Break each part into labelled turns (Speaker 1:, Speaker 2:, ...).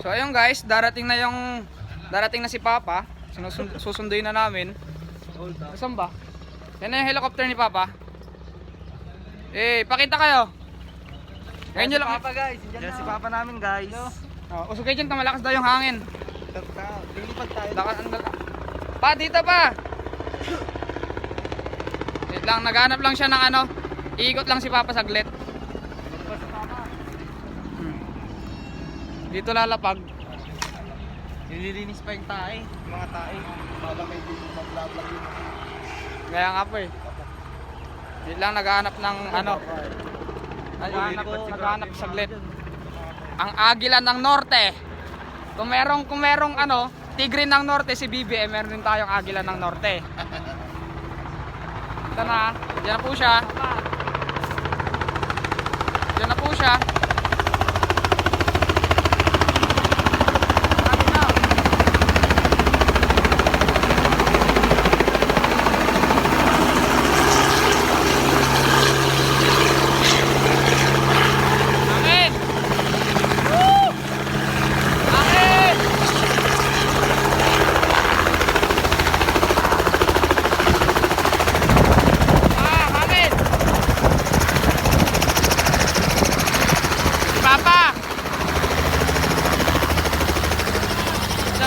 Speaker 1: So ayun guys, darating na si Papa. Susunduin na namin. Saan ba? Yan na yung helicopter ni Papa. Pakita kayo. Ngayon nyo lang.
Speaker 2: Papa guys, yan si Papa namin guys.
Speaker 1: Usok kayo dyan, malakas daw yung hangin.
Speaker 2: Lilipad tayo.
Speaker 1: Pa, dito pa. Wait lang, naghanap lang siya ng ano. Iikot lang si Papa saglit. Dito lalapag.
Speaker 2: Nililinis pa yung tae, mga tae. Baka may dito mag-vlog yun.
Speaker 1: Kaya nga po eh. Dito lang naghanap ng ano. Naghanap saglit. Ang Agila ng Norte. Kung merong ano, Tigre ng Norte si BBM, meron din tayong Agila ng Norte. Ito na, diyan na po siya. Diyan na po siya.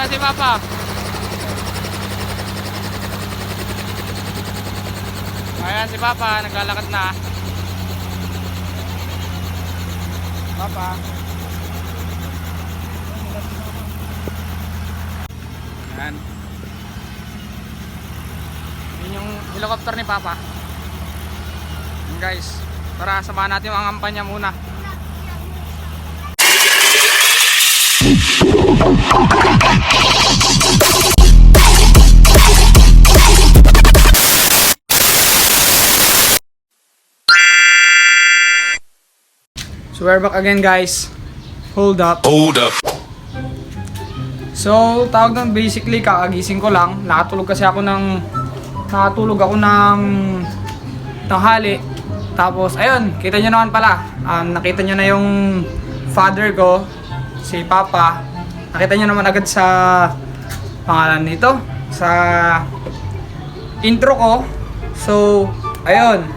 Speaker 1: Si Papa. Ayan si Papa, naglalakad na. Papa. Ayan. Yun yung helicopter ni Papa. Ayan guys, para samahan natin yung angampan niya muna. So we're back again guys. Hold up. So tawag doon, basically kakagising ko lang. Nakatulog ako ng tanghali. Tapos ayun, kita nyo naman pala. Nakita nyo na yung father ko, si Papa. Nakita nyo naman agad sa pangalan nito, sa intro ko. So ayun.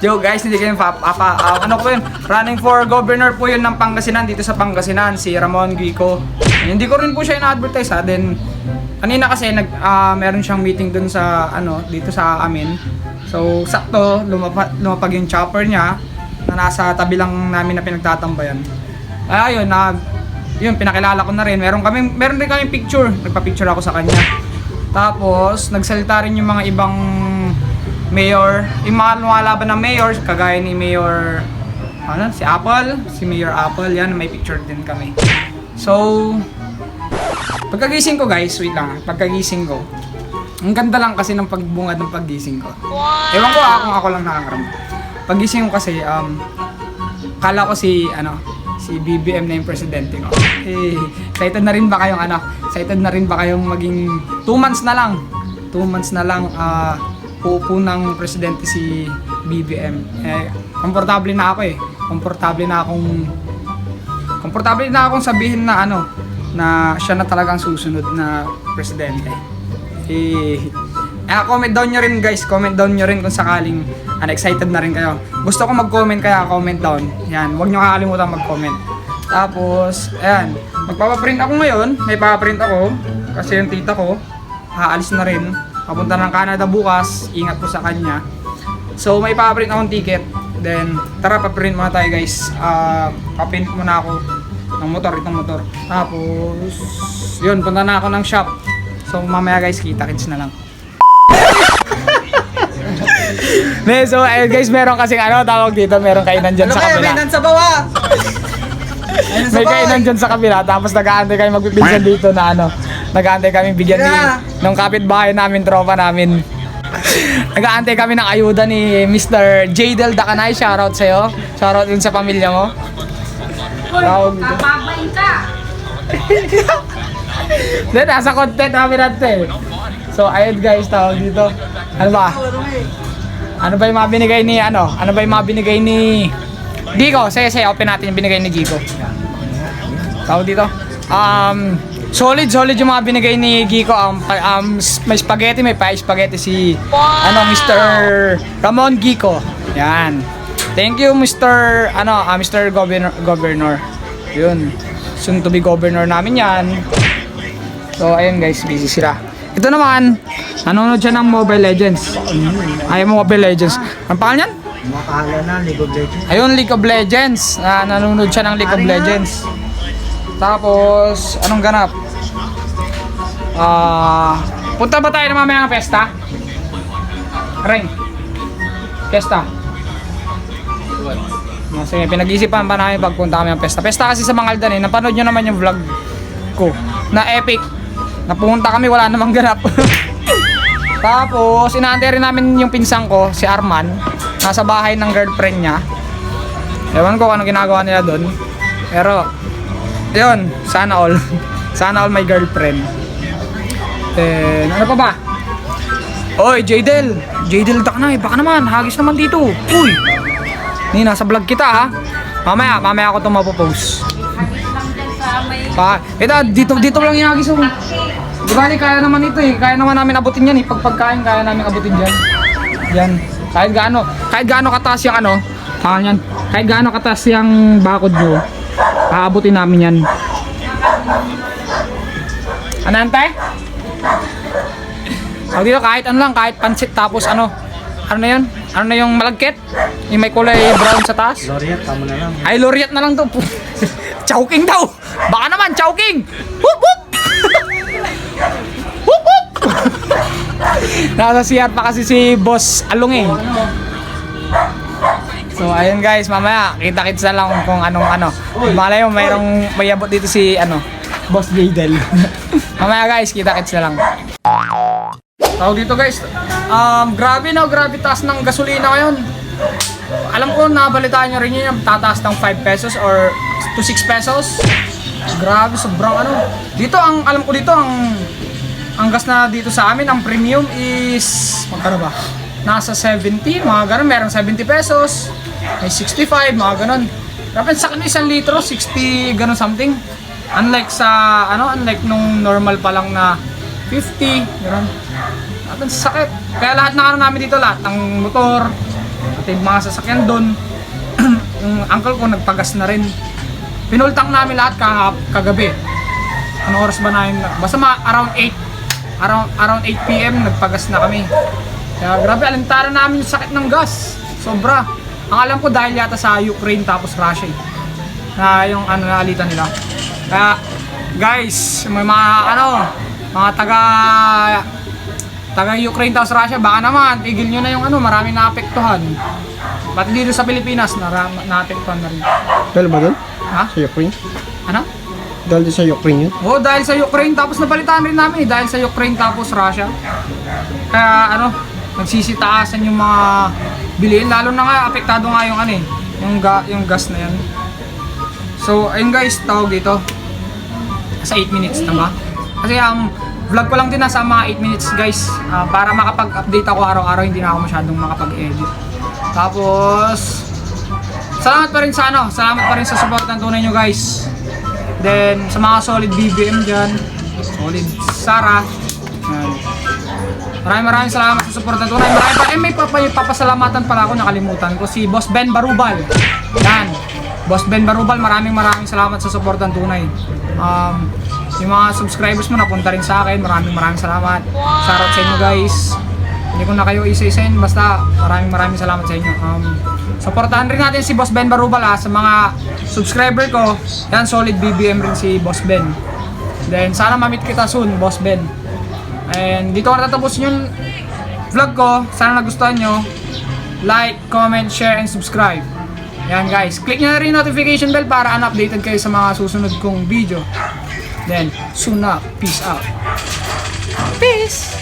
Speaker 1: Yo guys, hindi kayo ano ko yun, running for governor po yun ng Pangasinan, dito sa Pangasinan, si Ramon Guico. Hindi ko rin po siya in-advertise ha. Then kanina kasi meron siyang meeting dun sa dito sa amin. So sakto lumapag yung chopper niya na nasa tabi lang namin na pinagtatambayan. Ayun, yun pinakilala ko na rin. Meron din kami picture, nagpa-picture ako sa kanya. Tapos nagsalita rin yung mga ibang mayor, yung mga lumalaban ng mayor, kagaya ni Mayor si Mayor Apple, yan, may picture din kami. So pagkagising ko guys, wait lang, pagkagising ko, ang ganda lang kasi ng pagbungad ng paggising ko. Ewan ko kung ako lang nakakaramdam. Paggising ko kasi, kala ko si BBM na yung presidente ko. Excited na rin ba kayong maging 2 months na lang uupo ng presidente si BBM. Komportable na ako eh. Komportable na akong sabihin na na siya na talagang susunod na presidente. Comment down nyo rin guys. Comment down nyo rin kung sakaling excited na rin kayo. Gusto ko mag-comment kaya comment down. Yan, huwag nyo kakalimutan mag-comment. Tapos, ayan. Magpapaprint ako ngayon. May papaprint ako. Kasi yung tita ko, aalis na rin. Papunta ng Canada bukas, ingat po sa kanya. So may paprint akong ticket. Then tara, paprint muna tayo guys. Paprint muna ako ng motor. Tapos yun, punta na ako ng shop. So mamaya guys, kita-kits na lang. So guys, meron kasing tawag dito, meron kainan dyan sa kabila.
Speaker 2: Kainan sa baba.
Speaker 1: May kainan dyan sa kabila. Tapos nag-aantay kami magpipinsan dito na nag-aantay kami bigyan ng kapitbahay namin, tropa namin. Nag-aantay kami ng ayuda ni Mr. Jadel Dakanay. Shoutout sa'yo. Shoutout din sa pamilya mo.
Speaker 3: Papabain ka!
Speaker 1: Then, nasa content namin natin. So, ayun guys, tawag dito. Ano ba? Ano ba yung mga binigay ni, Giko? Sige, open natin yung binigay ni Giko. tawag dito. Solid yung mga binigay ni Gico. May spaghetti, may pa-spaghetti si Mr. Ramon Gico. Yan. Thank you Mr. Mr. Governor. Yun. Soon to be governor namin yan. So ayun guys, busy sila. Ito naman, nanonood siya ng Mobile Legends. Ayaw mo Mobile Legends. Ang pangalan yan?
Speaker 2: Makahala na, League of Legends.
Speaker 1: Ayun, League of Legends. Nanonood siya ng League of Legends. Tapos, anong ganap? Punta ba tayo na mamaya ng pesta? Ring. Pesta. Sige, pinag-isipan pa namin pagpunta kami ng pesta. Pesta kasi sa Mangaldan napanood nyo naman yung vlog ko na epic. Napunta kami, wala namang ganap. Tapos, inaantay rin namin yung pinsang ko, si Arman. Nasa bahay ng girlfriend niya. Ewan ko kung ano ginagawa nila doon. Pero, yun, sana all. Sana all my girlfriend. Then, ano pa ba? Oy, Jadel, Taknay, baka naman, hagis naman dito. Uy! Ni, nasa vlog kita ha. Mamaya ako itong mapopost. Dito lang yung hagis mo. Di bali, kaya naman ito eh. Kaya naman namin abutin yan eh. Pagkain, kaya namin abutin dyan. Yan. Kahit gaano kataas yung kahit gaano kataas yung bakod mo, aabutin namin yan. Ano yan, te? Dito, kahit ano lang, kahit pansit tapos ano na yun? Ano na yung malagkit? Yung may kulay brown sa taas?
Speaker 2: Loriat, tama na lang.
Speaker 1: Ay, Loriat na lang to. Chowking daw! Baka naman, Chowking! Whoop whoop! Whoop whoop! Nasa CR pa kasi si Boss Along eh. So ayun guys, mamaya kita-kits na lang kung anong malay mo may abot dito si Boss Jadel. Mamaya guys, kita-kits na lang. Tawag dito guys, grabe taas ng gasolina ngayon. Alam ko nabalitaan nyo rin yun, tataas ng 5 pesos or to 6 pesos. Grabe, sobrang dito alam ko dito ang gas na dito sa amin, ang premium is magkano ba? Nasa 70, mga ganun, meron 70 pesos, may 65, mga ganun. Grabe, sa akin 1 litro, 60 ganun something. Unlike nung normal pa lang na 50, ganun. Ang sakit. Kaya lahat ng namin dito, lahat ng motor, at yung mga sasakyan doon, yung uncle ko nagpagas na rin. Pinultang namin lahat kagabi. Anong oras ba namin? Basta around 8 PM nagpagas na kami. Kaya grabe, alintara namin yung sakit ng gas. Sobra. Ang alam ko dahil yata sa Ukraine tapos Russia na yung naalitan nila. Kaya guys, may mga taga Ukraine tapos Russia, baka naman tigil nyo na yung maraming naapektuhan. Pati dito sa Pilipinas naapektuhan na rin.
Speaker 2: Dahil ba doon?
Speaker 1: Ha?
Speaker 2: Sa Ukraine?
Speaker 1: Ano?
Speaker 2: Dahil sa Ukraine yun?
Speaker 1: Oo, dahil sa Ukraine tapos napalitan rin namin dahil sa Ukraine tapos Russia. Kaya nagsisitaasan yung mga bilihin, lalo na nga apektado nga yung gas na yan. So ayun guys, tawag dito sa 8 minutes na ba? Kasi ang vlog ko lang din nasa mga 8 minutes guys, para makapag-update ako araw-araw, hindi na ako masyadong makapag-edit. Tapos salamat pa rin sa support ng tunay nyo guys. Then sa mga solid BBM dyan, solid Sara, maraming salamat sa support ng tunay. May papasalamatan pala ako, nakalimutan ko, si Boss Ben Barubal. Yan, Boss Ben Barubal, maraming salamat sa support ng tunay. Yung mga subscribers mo napunta rin sa akin, maraming salamat. Shoutout sa inyo guys. Hindi ko na kayo isa-isahin, basta maraming salamat sa inyo. Supportahan rin natin si Boss Ben Barubal sa mga subscriber ko. Yan, solid BBM rin si Boss Ben. Then sana ma-meet kita soon, Boss Ben. And dito ko natatapos yung vlog ko. Sana nagustuhan nyo. Like, comment, share, and subscribe. Yan guys, click nyo na rin notification bell para updated kayo sa mga susunod kong video. Then, soon na. Peace out. Peace!